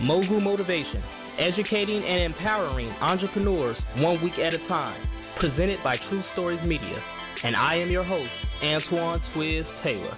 Mogul Motivation, educating and empowering entrepreneurs 1 week at a time. Presented by True Stories Media. And I am your host, Antoine Twiz Taylor.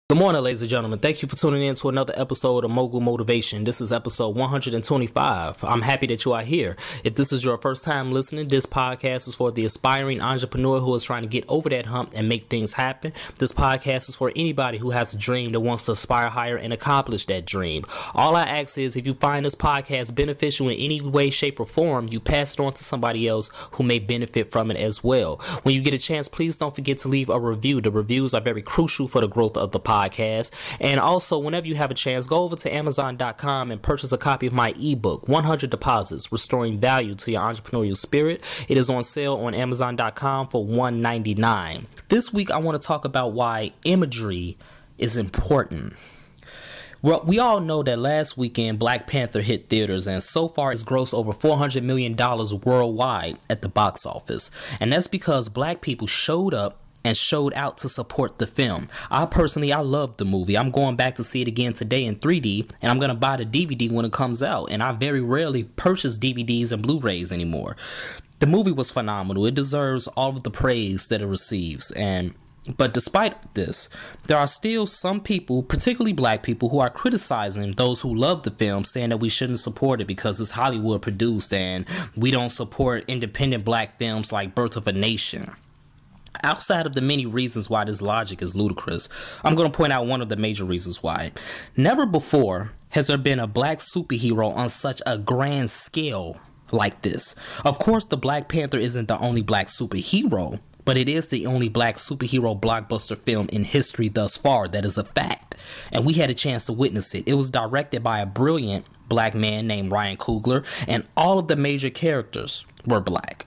Good morning, ladies and gentlemen. Thank you for tuning in to another episode of Mogul Motivation. This is episode 125. I'm happy that you are here. If this is your first time listening, this podcast is for the aspiring entrepreneur who is trying to get over that hump and make things happen. This podcast is for anybody who has a dream that wants to aspire higher and accomplish that dream. All I ask is if you find this podcast beneficial in any way, shape, or form, you pass it on to somebody else who may benefit from it as well. When you get a chance, please don't forget to leave a review. The reviews are very crucial for the growth of the podcast. And also, whenever you have a chance, go over to Amazon.com and purchase a copy of my ebook, 100 Deposits, Restoring Value to Your Entrepreneurial Spirit. It is on sale on Amazon.com for $1.99. This week, I want to talk about why imagery is important. Well, we all know that last weekend, Black Panther hit theaters, and so far it's grossed over $400 million worldwide at the box office. And that's because Black people showed up and showed out to support the film. I loved the movie. I'm going back to see it again today in 3D, and I'm going to buy the DVD when it comes out. And I very rarely purchase DVDs and Blu-rays anymore. The movie was phenomenal. It deserves all of the praise that it receives. But despite this, there are still some people, particularly Black people, who are criticizing those who love the film, saying that we shouldn't support it because it's Hollywood produced and we don't support independent Black films like Birth of a Nation. Outside of the many reasons why this logic is ludicrous, I'm going to point out one of the major reasons why. Never before has there been a Black superhero on such a grand scale like this. Of course, the Black Panther isn't the only Black superhero, but it is the only Black superhero blockbuster film in history thus far. That is a fact. And we had a chance to witness it. It was directed by a brilliant Black man named Ryan Coogler, and all of the major characters were Black.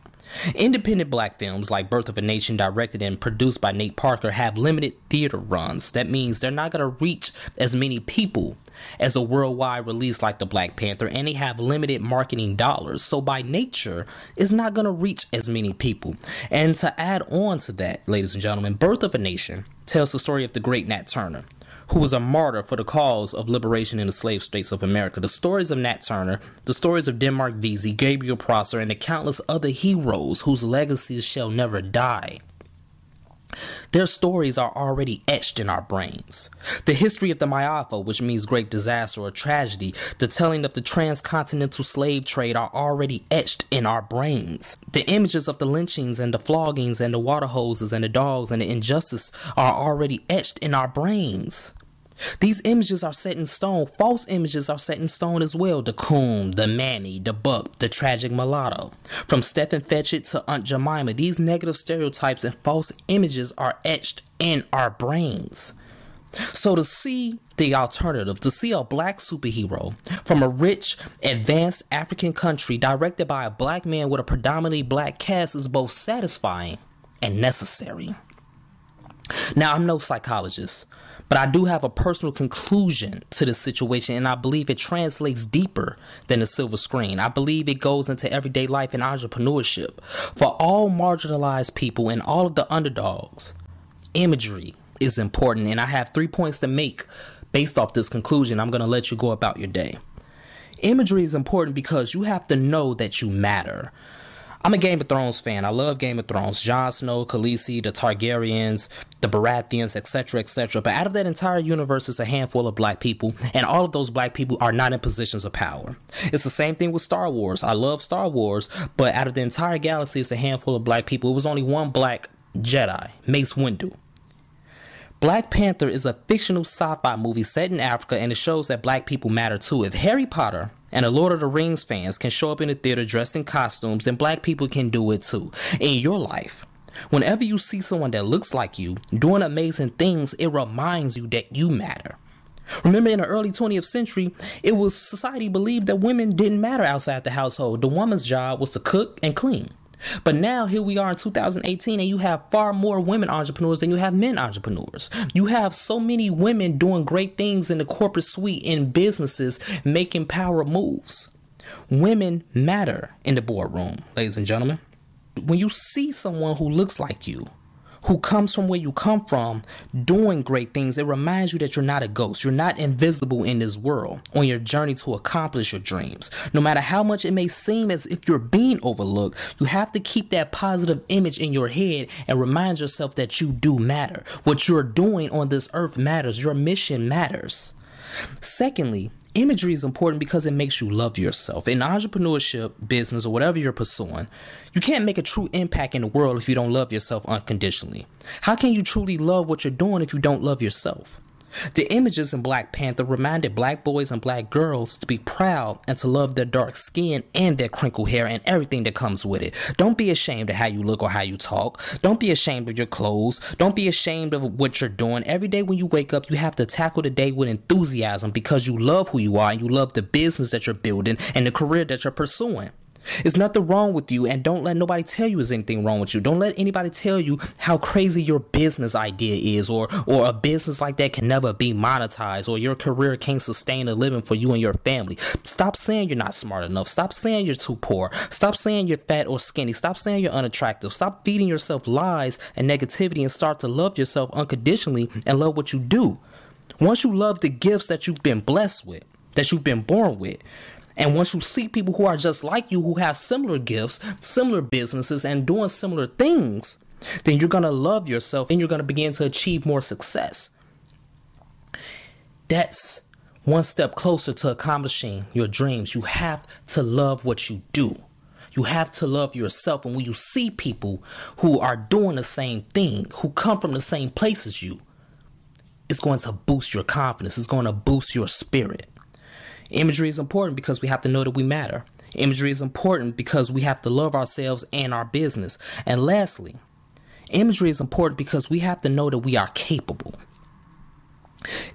Independent Black films like Birth of a Nation, directed and produced by Nate Parker, have limited theater runs. That means they're not going to reach as many people as a worldwide release like the Black Panther, and they have limited marketing dollars. So by nature, it's not going to reach as many people. And to add on to that, ladies and gentlemen, Birth of a Nation tells the story of the great Nat Turner, who was a martyr for the cause of liberation in the slave states of America. The stories of Nat Turner, the stories of Denmark Vesey, Gabriel Prosser, and the countless other heroes whose legacies shall never die. Their stories are already etched in our brains. The history of the Mayafo, which means great disaster or tragedy, the telling of the transcontinental slave trade are already etched in our brains. The images of the lynchings and the floggings and the water hoses and the dogs and the injustice are already etched in our brains. These images are set in stone. False images are set in stone as well. The coon, the Manny, the buck, the tragic mulatto. From Stephen Fetchit to Aunt Jemima, these negative stereotypes and false images are etched in our brains. So to see the alternative, to see a Black superhero from a rich, advanced African country directed by a Black man with a predominantly Black cast is both satisfying and necessary. Now, I'm no psychologist, but I do have a personal conclusion to this situation, and I believe it translates deeper than the silver screen. I believe it goes into everyday life and entrepreneurship. For all marginalized people and all of the underdogs, imagery is important, and I have 3 points to make based off this conclusion. I'm going to let you go about your day. Imagery is important because you have to know that you matter. I'm a Game of Thrones fan. I love Game of Thrones. Jon Snow, Khaleesi, the Targaryens, the Baratheons, etc., etc. But out of that entire universe is a handful of Black people, and all of those Black people are not in positions of power. It's the same thing with Star Wars. I love Star Wars, but out of the entire galaxy, it's a handful of Black people. It was only one Black Jedi, Mace Windu. Black Panther is a fictional sci-fi movie set in Africa, and it shows that Black people matter too. If Harry Potter and the Lord of the Rings fans can show up in the theater dressed in costumes, then Black people can do it too. In your life, whenever you see someone that looks like you doing amazing things, it reminds you that you matter. Remember, in the early 20th century, it was society believed that women didn't matter outside the household. The woman's job was to cook and clean. But now here we are in 2018, and you have far more women entrepreneurs than you have men entrepreneurs. You have so many women doing great things in the corporate suite, in businesses, making power moves. Women matter in the boardroom, ladies and gentlemen. When you see someone who looks like you, who comes from where you come from doing great things, it reminds you that you're not a ghost. You're not invisible in this world on your journey to accomplish your dreams. No matter how much it may seem as if you're being overlooked, you have to keep that positive image in your head and remind yourself that you do matter. What you're doing on this earth matters. Your mission matters. Secondly, imagery is important because it makes you love yourself. In entrepreneurship, business, or whatever you're pursuing, you can't make a true impact in the world if you don't love yourself unconditionally. How can you truly love what you're doing if you don't love yourself? The images in Black Panther reminded black boys and black girls to be proud and to love their dark skin and their crinkled hair and everything that comes with it. Don't be ashamed of how you look or how you talk. Don't be ashamed of your clothes. Don't be ashamed of what you're doing. Every day when you wake up, you have to tackle the day with enthusiasm because you love who you are and you love the business that you're building and the career that you're pursuing. There's nothing wrong with you, and don't let nobody tell you there's anything wrong with you. Don't let anybody tell you how crazy your business idea is, or a business like that can never be monetized, or your career can't sustain a living for you and your family. Stop saying you're not smart enough. Stop saying you're too poor. Stop saying you're fat or skinny. Stop saying you're unattractive. Stop feeding yourself lies and negativity and start to love yourself unconditionally and love what you do. Once you love the gifts that you've been blessed with, that you've been born with, and once you see people who are just like you, who have similar gifts, similar businesses, and doing similar things, then you're going to love yourself and you're going to begin to achieve more success. That's one step closer to accomplishing your dreams. You have to love what you do. You have to love yourself. And when you see people who are doing the same thing, who come from the same place as you, it's going to boost your confidence. It's going to boost your spirit. Imagery is important because we have to know that we matter. Imagery is important because we have to love ourselves and our business. And lastly, imagery is important because we have to know that we are capable.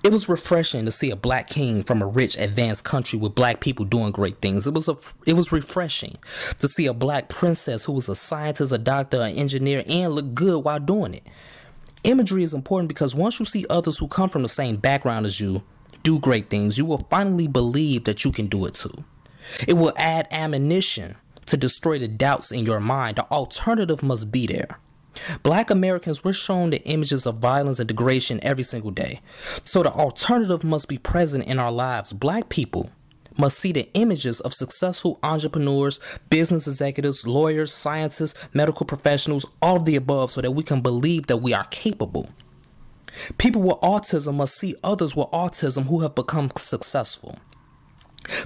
It was refreshing to see a black king from a rich, advanced country with black people doing great things. It was refreshing to see a black princess who was a scientist, a doctor, an engineer, and looked good while doing it. Imagery is important because once you see others who come from the same background as you do great things, you will finally believe that you can do it too. It will add ammunition to destroy the doubts in your mind. The alternative must be there. Black Americans, we're shown the images of violence and degradation every single day. So the alternative must be present in our lives. Black people must see the images of successful entrepreneurs, business executives, lawyers, scientists, medical professionals, all of the above, so that we can believe that we are capable. People with autism must see others with autism who have become successful.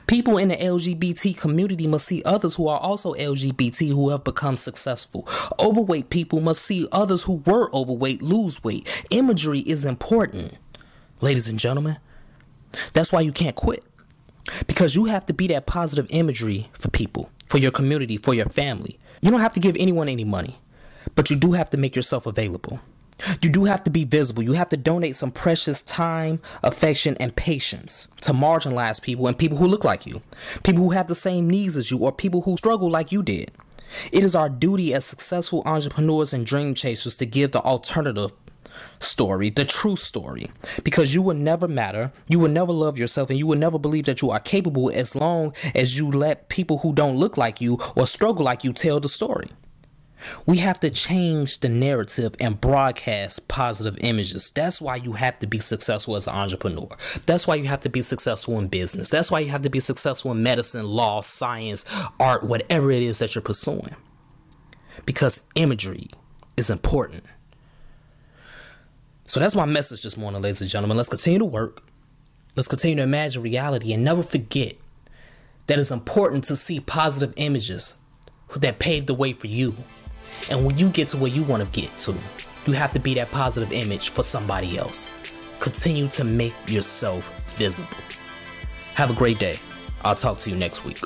People in the LGBT community must see others who are also LGBT who have become successful. Overweight people must see others who were overweight lose weight. Imagery is important, ladies and gentlemen. That's why you can't quit. Because you have to be that positive imagery for people, for your community, for your family. You don't have to give anyone any money, but you do have to make yourself available. You do have to be visible. You have to donate some precious time, affection, and patience to marginalized people and people who look like you, people who have the same needs as you, or people who struggle like you did. It is our duty as successful entrepreneurs and dream chasers to give the alternative story, the true story, because you will never matter, you will never love yourself, and you will never believe that you are capable as long as you let people who don't look like you or struggle like you tell the story. We have to change the narrative and broadcast positive images. That's why you have to be successful as an entrepreneur. That's why you have to be successful in business. That's why you have to be successful in medicine, law, science, art, whatever it is that you're pursuing. Because imagery is important. So that's my message this morning, ladies and gentlemen. Let's continue to work. Let's continue to imagine reality and never forget that it's important to see positive images that pave the way for you. And when you get to where you want to get to, you have to be that positive image for somebody else. Continue to make yourself visible. Have a great day. I'll talk to you next week.